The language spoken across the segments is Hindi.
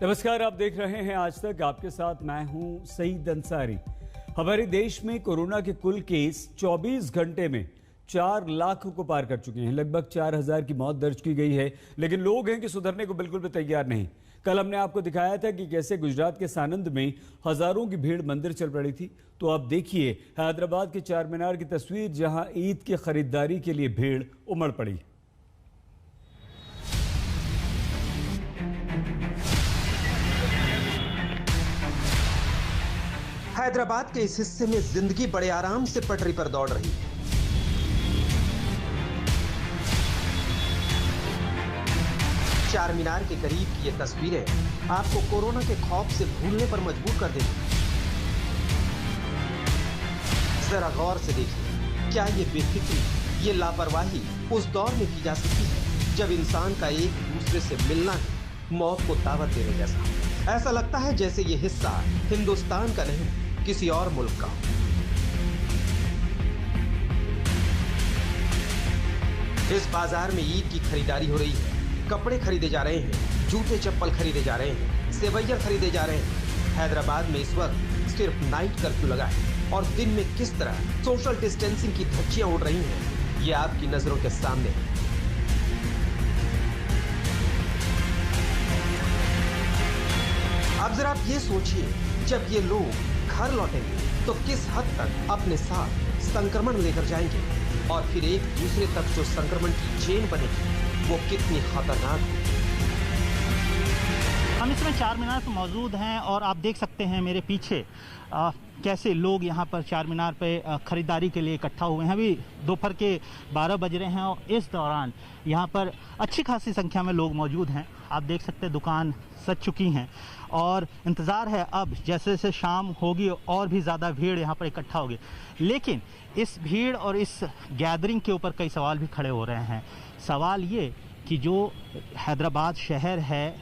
नमस्कार, आप देख रहे हैं आज तक। आपके साथ मैं हूं सईद अंसारी। हमारे देश में कोरोना के कुल केस 24 घंटे में 4 लाख को पार कर चुके हैं। लगभग 4000 की मौत दर्ज की गई है, लेकिन लोग हैं कि सुधरने को बिल्कुल भी तैयार नहीं। कल हमने आपको दिखाया था कि कैसे गुजरात के सानंद में हजारों की भीड़ मंदिर चल पड़ी थी। तो अब देखिए हैदराबाद के चार मीनार की तस्वीर, जहां ईद की खरीदारी के लिए भीड़ उमड़ पड़ी। हैदराबाद के इस हिस्से में जिंदगी बड़े आराम से पटरी पर दौड़ रही है। चार मीनार के करीब की ये तस्वीरें आपको कोरोना के खौफ से भूलने पर मजबूर कर देंगी। जरा गौर से देखिए, क्या ये बेफिक्री, ये लापरवाही उस दौर में की जा सकती है जब इंसान का एक दूसरे से मिलना ही मौत को दावत देने जैसा। ऐसा लगता है जैसे ये हिस्सा हिंदुस्तान का नहीं, किसी और मुल्क का। इस बाजार में ईद की खरीदारी हो रही है। कपड़े खरीदे जा रहे हैं, जूते चप्पल खरीदे जा रहे हैं, सेवैया खरीदे जा रहे हैं। हैदराबाद में इस वक्त सिर्फ नाइट कर्फ्यू लगा है और दिन में किस तरह सोशल डिस्टेंसिंग की धज्जियां उड़ रही हैं, ये आपकी नजरों के सामने है। अब जरा आप ये सोचिए, जब ये लोग घर लौटेंगे तो किस हद तक अपने साथ संक्रमण लेकर जाएंगे, और फिर एक दूसरे तक जो संक्रमण की चेन बनेगी वो कितनी खतरनाक है। हम इसमें चार मीनार पर मौजूद हैं और आप देख सकते हैं मेरे पीछे कैसे लोग यहाँ पर चार मीनार पे ख़रीदारी के लिए इकट्ठा हुए हैं। अभी दोपहर के 12 बज रहे हैं और इस दौरान यहाँ पर अच्छी खासी संख्या में लोग मौजूद हैं। आप देख सकते हैं दुकान सज चुकी हैं और इंतज़ार है अब जैसे जैसे शाम होगी और भी ज़्यादा भीड़ यहाँ पर इकट्ठा होगी। लेकिन इस भीड़ और इस गैदरिंग के ऊपर कई सवाल भी खड़े हो रहे हैं। सवाल ये कि जो हैदराबाद शहर है,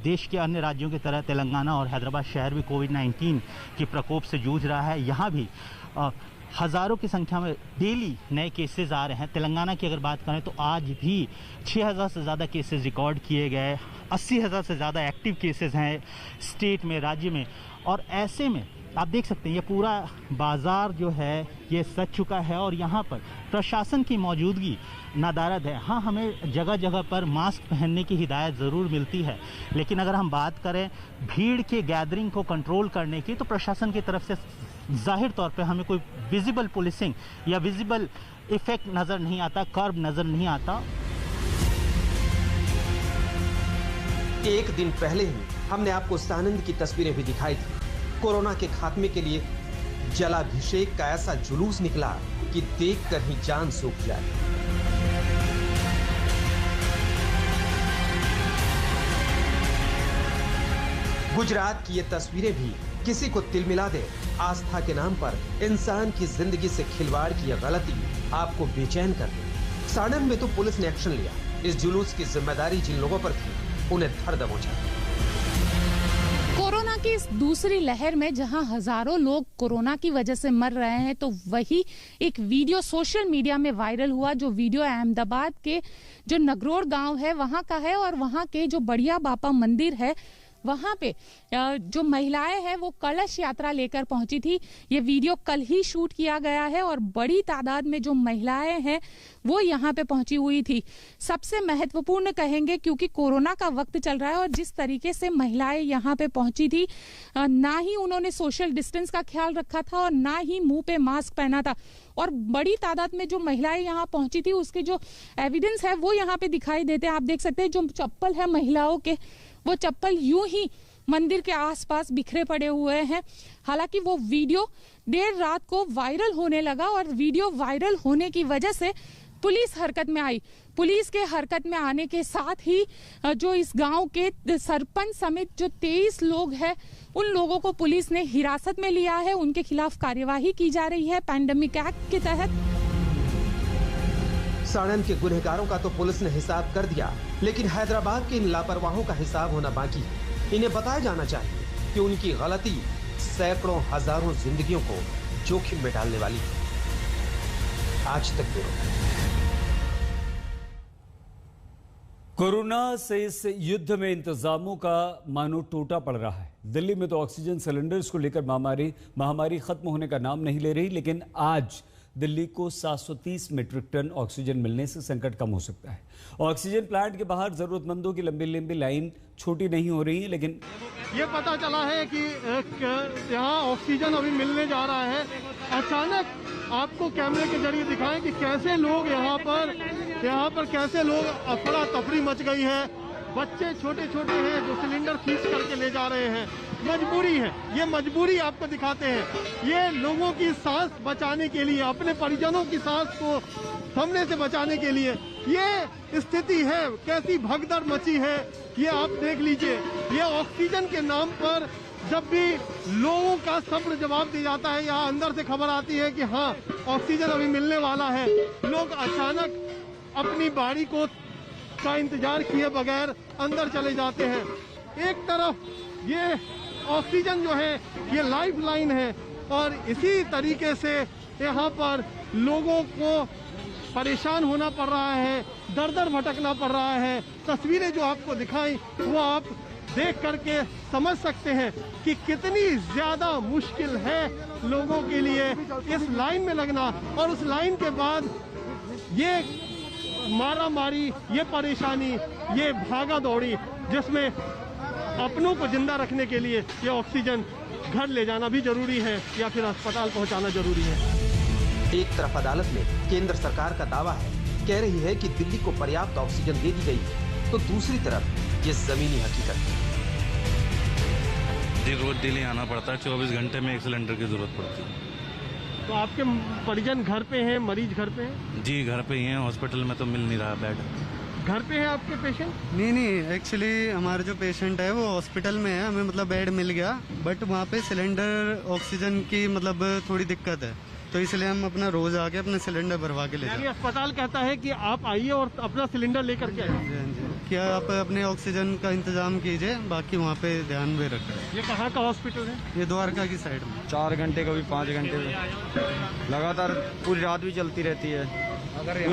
देश के अन्य राज्यों की तरह तेलंगाना और हैदराबाद शहर भी कोविड-19 के प्रकोप से जूझ रहा है। यहाँ भी हज़ारों की संख्या में डेली नए केसेस आ रहे हैं। तेलंगाना की अगर बात करें तो आज भी 6000 से ज़्यादा केसेस रिकॉर्ड किए गए, 80,000 से ज़्यादा एक्टिव केसेस हैं स्टेट में, राज्य में। और ऐसे में आप देख सकते हैं ये पूरा बाज़ार जो है ये सज चुका है और यहाँ पर प्रशासन की मौजूदगी नादारद है। हाँ, हमें जगह जगह पर मास्क पहनने की हिदायत ज़रूर मिलती है, लेकिन अगर हम बात करें भीड़ के गैदरिंग को कंट्रोल करने की तो प्रशासन की तरफ से जाहिर तौर पे हमें कोई विजिबल पुलिसिंग या विजिबल इफेक्ट नज़र नहीं आता, कर्व नज़र नहीं आता। एक दिन पहले ही हमने आपको सानंद की तस्वीरें भी दिखाई थी। कोरोना के खात्मे के लिए जलाभिषेक का ऐसा जुलूस निकला कि देखकर ही जान सूख जाए। गुजरात की ये तस्वीरें भी किसी को तिलमिला दे। आस्था के नाम पर इंसान की जिंदगी से खिलवाड़ की यह गलती आपको बेचैन कर दे। सानंद में तो पुलिस ने एक्शन लिया। इस जुलूस की जिम्मेदारी जिन लोगों पर थी उन्हें धर दबोचा। कोरोना की इस दूसरी लहर में जहां हजारों लोग कोरोना की वजह से मर रहे हैं, तो वही एक वीडियो सोशल मीडिया में वायरल हुआ। जो वीडियो अहमदाबाद के जो नगरोड़ गांव है वहां का है और वहां के जो बढ़िया बापा मंदिर है वहां पे जो महिलाएं हैं वो कलश यात्रा लेकर पहुंची थी। ये वीडियो कल ही शूट किया गया है और बड़ी तादाद में जो महिलाएं हैं वो यहाँ पे पहुंची हुई थी। सबसे महत्वपूर्ण कहेंगे क्योंकि कोरोना का वक्त चल रहा है और जिस तरीके से महिलाएं यहाँ पे पहुंची थी, ना ही उन्होंने सोशल डिस्टेंस का ख्याल रखा था और ना ही मुंह पे मास्क पहना था। और बड़ी तादाद में जो महिलाएं यहाँ पहुंची थी उसके जो एविडेंस है वो यहाँ पे दिखाई देते हैं। आप देख सकते हैं जो चप्पल है महिलाओं के, वो चप्पल यूं ही मंदिर के आसपास बिखरे पड़े हुए हैं। हालांकि वो वीडियो देर रात को वायरल होने लगा और वीडियो वायरल होने की वजह से पुलिस हरकत में आई। पुलिस के हरकत में आने के साथ ही जो इस गांव के सरपंच समेत जो 23 लोग हैं उन लोगों को पुलिस ने हिरासत में लिया है। उनके खिलाफ कार्यवाही की जा रही है पैंडेमिक एक्ट के तहत। सानंद के गुनहगारों का तो पुलिस ने हिसाब कर दिया, लेकिन हैदराबाद के इन लापरवाहों का हिसाब होना बाकी है। इन्हें बताया जाना चाहिए कि उनकी गलती सैकड़ों हजारों जिंदगियों को जोखिम में डालने वाली है। आज तक ब्यूरो। कोरोना से इस युद्ध में इंतजामों का मानो टूटा पड़ रहा है। दिल्ली में तो ऑक्सीजन सिलेंडर्स को लेकर महामारी खत्म होने का नाम नहीं ले रही, लेकिन आज दिल्ली को 730 मीट्रिक टन ऑक्सीजन मिलने से संकट कम हो सकता है। ऑक्सीजन प्लांट के बाहर जरूरतमंदों की लंबी लंबी लाइन छोटी नहीं हो रही है, लेकिन ये पता चला है कि यहाँ ऑक्सीजन अभी मिलने जा रहा है। अचानक आपको कैमरे के जरिए दिखाएं कि कैसे लोग यहाँ पर कैसे लोग अफरा तफरी मच गई है। बच्चे छोटे छोटे हैं जो सिलेंडर खींच करके ले जा रहे हैं। मजबूरी है, ये मजबूरी आपको दिखाते हैं। ये लोगों की सांस बचाने के लिए, अपने परिजनों की सांस को थमने से बचाने के लिए ये स्थिति है। कैसी भगदड़ मची है ये आप देख लीजिए। ये ऑक्सीजन के नाम पर जब भी लोगों का सब्र जवाब दिया जाता है, यहाँ अंदर से खबर आती है कि हाँ ऑक्सीजन अभी मिलने वाला है, लोग अचानक अपनी बारी का इंतजार किए बगैर अंदर चले जाते हैं। एक तरफ ये ऑक्सीजन जो है ये लाइफ लाइन है और इसी तरीके से यहाँ पर लोगों को परेशान होना पड़ रहा है, दर दर भटकना पड़ रहा है। तस्वीरें जो आपको दिखाई वो आप देख करके समझ सकते हैं कि कितनी ज्यादा मुश्किल है लोगों के लिए इस लाइन में लगना, और उस लाइन के बाद ये मारा मारी, ये परेशानी, ये भागा दौड़ी, जिसमें अपनों को जिंदा रखने के लिए ये ऑक्सीजन घर ले जाना भी जरूरी है या फिर अस्पताल पहुंचाना जरूरी है। एक तरफ अदालत में केंद्र सरकार का दावा है, कह रही है कि दिल्ली को पर्याप्त ऑक्सीजन दे दी गई है, तो दूसरी तरफ ये जमीनी हकीकत है। जी रोज दिल्ली आना पड़ता है, 24 घंटे में एक सिलेंडर की जरूरत पड़ती है। तो आपके परिजन घर पे हैं, मरीज घर पे हैं? जी घर पे ही हैं, हॉस्पिटल में तो मिल नहीं रहा बेड। घर पे है आपके पेशेंट? नहीं, एक्चुअली हमारा जो पेशेंट है वो हॉस्पिटल में है, हमें मतलब बेड मिल गया, बट वहाँ पे सिलेंडर ऑक्सीजन की मतलब थोड़ी दिक्कत है, तो इसलिए हम अपना रोज आके अपना सिलेंडर भरवा के ले जाते हैं। अस्पताल कहता है कि आप आइए और अपना सिलेंडर लेकर के आइए। क्या आप अपने ऑक्सीजन का इंतजाम कीजिए, बाकी वहाँ पे ध्यान में रखें। ये कहाँ का हॉस्पिटल है? ये द्वारका की साइड में। 4 घंटे कभी 5 घंटे लगातार पूरी रात भी चलती रहती है,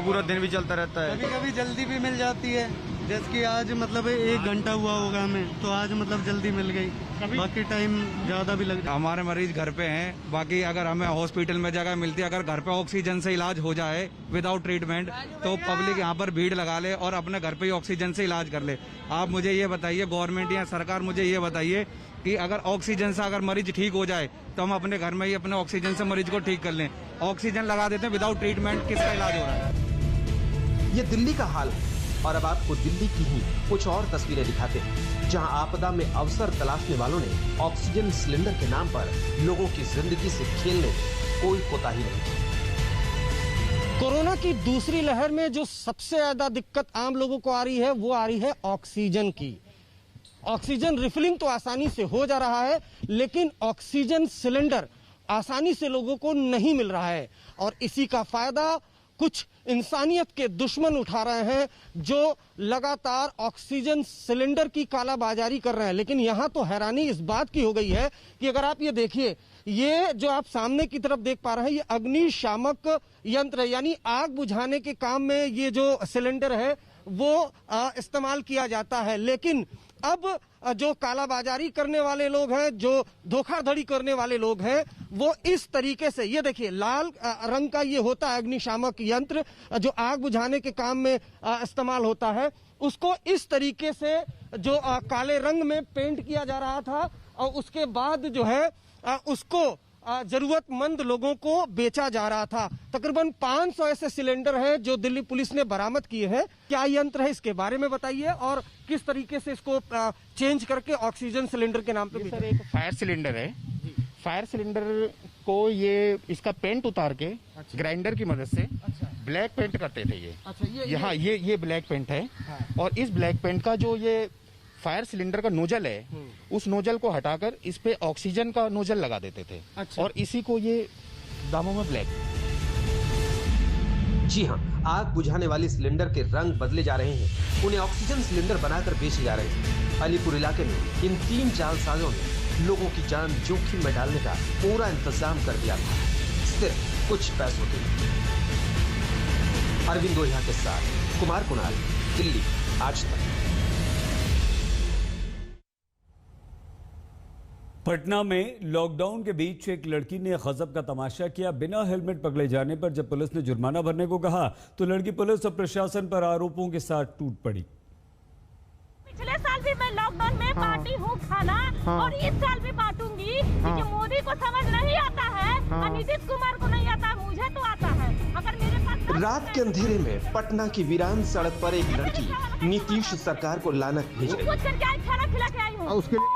पूरा दिन भी चलता रहता है। कभी कभी जल्दी भी मिल जाती है, जैसे कि आज मतलब 1 घंटा हुआ होगा हमें, तो आज मतलब जल्दी मिल गई, बाकी टाइम ज्यादा भी लग। हमारे मरीज घर पे हैं, बाकी अगर हमें हॉस्पिटल में जगह मिलती है, अगर घर पे ऑक्सीजन से इलाज हो जाए विदाउट ट्रीटमेंट, तो पब्लिक यहाँ पर भीड़ लगा ले और अपने घर पे ही ऑक्सीजन से इलाज कर ले। आप मुझे ये बताइए, गवर्नमेंट या सरकार मुझे ये बताइए कि अगर ऑक्सीजन से अगर मरीज ठीक हो जाए तो हम अपने घर में ही अपने ऑक्सीजन से मरीज को ठीक कर लें। ऑक्सीजन लगा देते हैं विदाउट ट्रीटमेंट, किसका इलाज हो रहा है? ये दिल्ली का हाल है और अब आपको दिल्ली की ही कुछ और तस्वीरें दिखाते हैं, जहां आपदा में अवसर तलाशने वालों ने ऑक्सीजन सिलेंडर के नाम पर लोगों की जिंदगी से खेलने में कोई कोताही नहीं की। कोरोना की दूसरी लहर में जो सबसे ज्यादा दिक्कत आम लोगों को आ रही है वो आ रही है ऑक्सीजन की। ऑक्सीजन रिफिलिंग तो आसानी से हो जा रहा है, लेकिन ऑक्सीजन सिलेंडर आसानी से लोगों को नहीं मिल रहा है, और इसी का फायदा कुछ इंसानियत के दुश्मन उठा रहे हैं जो लगातार ऑक्सीजन सिलेंडर की कालाबाजारी कर रहे हैं। लेकिन यहाँ तो हैरानी इस बात की हो गई है कि अगर आप ये देखिए, ये जो आप सामने की तरफ देख पा रहे हैं ये अग्निशामक यंत्र है, यानी आग बुझाने के काम में ये जो सिलेंडर है वो इस्तेमाल किया जाता है। लेकिन अब जो कालाबाजारी करने वाले लोग हैं, जो धोखाधड़ी करने वाले लोग हैं, वो इस तरीके से, ये देखिए लाल रंग का ये होता है अग्निशामक यंत्र जो आग बुझाने के काम में इस्तेमाल होता है, उसको इस तरीके से जो काले रंग में पेंट किया जा रहा था और उसके बाद जो है उसको जरूरतमंद लोगों को बेचा जा रहा था। तकरीबन 500 ऐसे सिलेंडर हैं जो दिल्ली पुलिस ने बरामद किए हैं। क्या यंत्र है इसके बारे में बताइए और किस तरीके से इसको चेंज करके ऑक्सीजन सिलेंडर के नाम पे। सर एक फायर सिलेंडर है, फायर सिलेंडर को ये इसका पेंट उतार के ग्राइंडर की मदद से ब्लैक पेंट करते थे ये। यहाँ ये ब्लैक पेंट है और इस ब्लैक पेंट का जो ये फायर सिलेंडर का नोजल है, उस नोजल को हटाकर इस पे ऑक्सीजन का नोजल लगा देते थे। और इसी को ये दामों में ब्लैक। जी हाँ, आग बुझाने वाले सिलेंडर के रंग बदले जा रहे हैं, उन्हें ऑक्सीजन सिलेंडर बनाकर बेचे जा रहे हैं। अलीपुर इलाके में इन 3 जालसाजों ने लोगों की जान जोखिम में डालने का पूरा इंतजाम कर दिया था, सिर्फ कुछ पैसों के लिए। अरविंद ओझा के साथ कुमार कुणाल, दिल्ली। आज तक। पटना में लॉकडाउन के बीच एक लड़की ने गजब का तमाशा किया। बिना हेलमेट पकड़े जाने पर जब पुलिस ने जुर्माना भरने को कहा तो लड़की पुलिस और प्रशासन पर आरोपों के साथ टूट पड़ी। पिछले साल भी मैं लॉकडाउन में बांटी हूँ खाना और इस साल भी बांटूंगी क्योंकि मोदी को समझ नहीं आता है और नीतीश कुमार को नहीं आता, मुझे तो आता है। अगर मेरे पास रात के अंधेरे में पटना की वीरान सड़क पर एक लड़की नीतीश सरकार को लानत भेज रही है। खाना खिला के आई हूँ।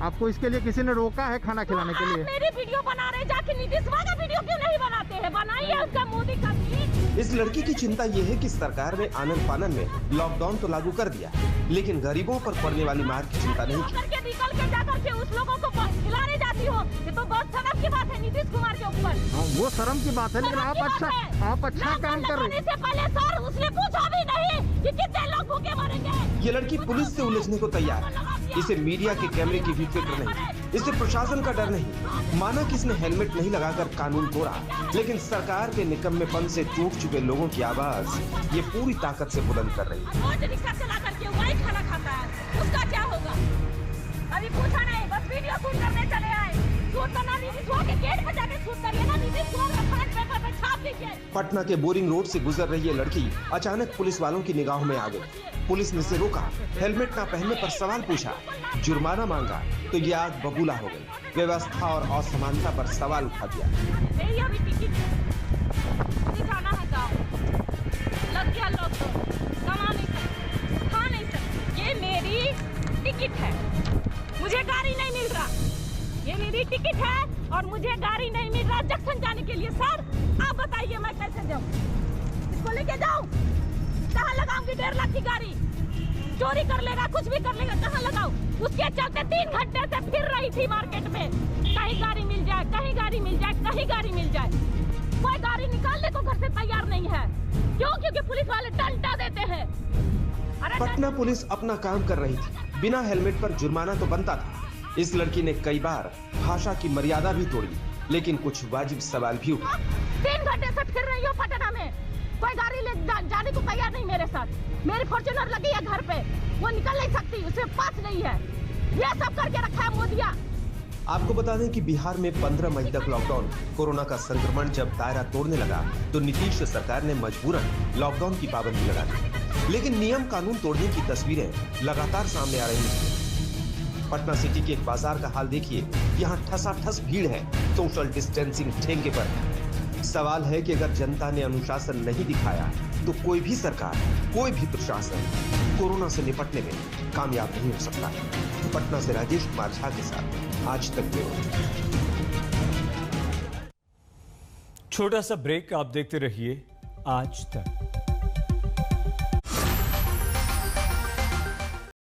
आपको इसके लिए किसी ने रोका है खाना खिलाने के लिए? मेरी वीडियो बना रहे, जाके नीतीश का वीडियो क्यों नहीं बनाते हैं? बनाइए उसका, मोदी का भी। इस लड़की की चिंता ये है कि सरकार ने आनन फानन में लॉकडाउन तो लागू कर दिया, लेकिन गरीबों पर पड़ने वाली मार की चिंता नहीं की। निकल के जाकर के उस लोगों को खिलाने जाती हो, ये तो बहुत शर्म की बात है नीतीश कुमार के ऊपर। वो शर्म की बात है, लेकिन आप अच्छा काम कर रहे हैं। इससे पहले सर उसने पूछा भी नहीं कि कितने लोग भूखे मरेंगे। ये लड़की पुलिस से उलझने को तैयार है। इसे मीडिया के कैमरे की भी फिक्र नहीं, इसे प्रशासन का डर नहीं। माना किसने हेलमेट नहीं लगाकर कानून तोड़ा, लेकिन सरकार के निकम्मेपन से टूट चुके लोगों की आवाज ये पूरी ताकत से बुलंद कर रही है। रिक्शा चला करके वही खाना खाता है, उसका क्या होगा? अभी पूछा नहीं, बस वीडियो शूट करने चले आए। शूट करना नीतीश कुमार के गेट पे जाके शूट करिए ना, नीतीश कुमार का फ्रंट पेपर पे छाप दीजिए। पटना के बोरिंग रोड से गुजर रही ये लड़की अचानक पुलिस वालों की निगाहों में आ गई। पुलिस ने इसे रोका, हेलमेट न पहनने पर सवाल पूछा, जुर्माना मांगा तो ये आग बबूला हो गई। व्यवस्था और असमानता पर सवाल उठा दिया। नहीं अभी टिकट जाना है गाँव, लग गया लॉकडाउन, कमा नहीं सकते, खा नहीं सकते। ये मेरी टिकट है, मुझे गाड़ी नहीं मिल रहा। ये मेरी टिकट है और मुझे गाड़ी नहीं मिल रहा जंक्शन जाने के लिए। सर आप बताइए मैं कैसे जाऊँ? इसको लेके जाऊँ? कहाँ लगाऊंगी? 1.5 लाख की गाड़ी चोरी कर लेगा, कुछ भी कर लेगा, कहाँ लगाऊं? उसके चलते 3 घंटे से फिर रही थी मार्केट में, कहीं गाड़ी मिल जाए, कहीं गाड़ी मिल जाए, कहीं गाड़ी मिल जाए। कोई गाड़ी निकालने को घर से तैयार नहीं है। क्यों? क्योंकि पुलिस वाले डंडा देते हैं। पटना पुलिस अपना काम कर रही थी, बिना हेलमेट पर जुर्माना तो बनता था। इस लड़की ने कई बार भाषा की मर्यादा भी तोड़ी, लेकिन कुछ वाजिब सवाल भी उठे। 3 घंटे से फिर रही हो पटना में, कोई गाड़ी ले जाने को तैयार नहीं मेरे साथ। मेरी फॉर्च्यूनर लगी है घर पे, वो निकल नहीं सकती, उसे पास नहीं है। ये सब करके रखा है मोदिया। आपको बता दें कि बिहार में 15 मई तक लॉकडाउन। कोरोना का संक्रमण जब दायरा तोड़ने लगा तो नीतीश सरकार ने मजबूरन लॉकडाउन की पाबंदी लगा दी, लेकिन नियम कानून तोड़ने की तस्वीरें लगातार सामने आ रही हैं। पटना सिटी के एक बाजार का हाल देखिए, यहाँ ठसाठस भीड़ है, सोशल डिस्टेंसिंग ठेंगे पर। सवाल है कि अगर जनता ने अनुशासन नहीं दिखाया तो कोई भी सरकार, कोई भी प्रशासन कोरोना से निपटने में कामयाब नहीं हो सकता। पटना से राजेश कुमार झा के साथ आज तक ब्यूरो। छोटा सा ब्रेक, आप देखते रहिए आज तक।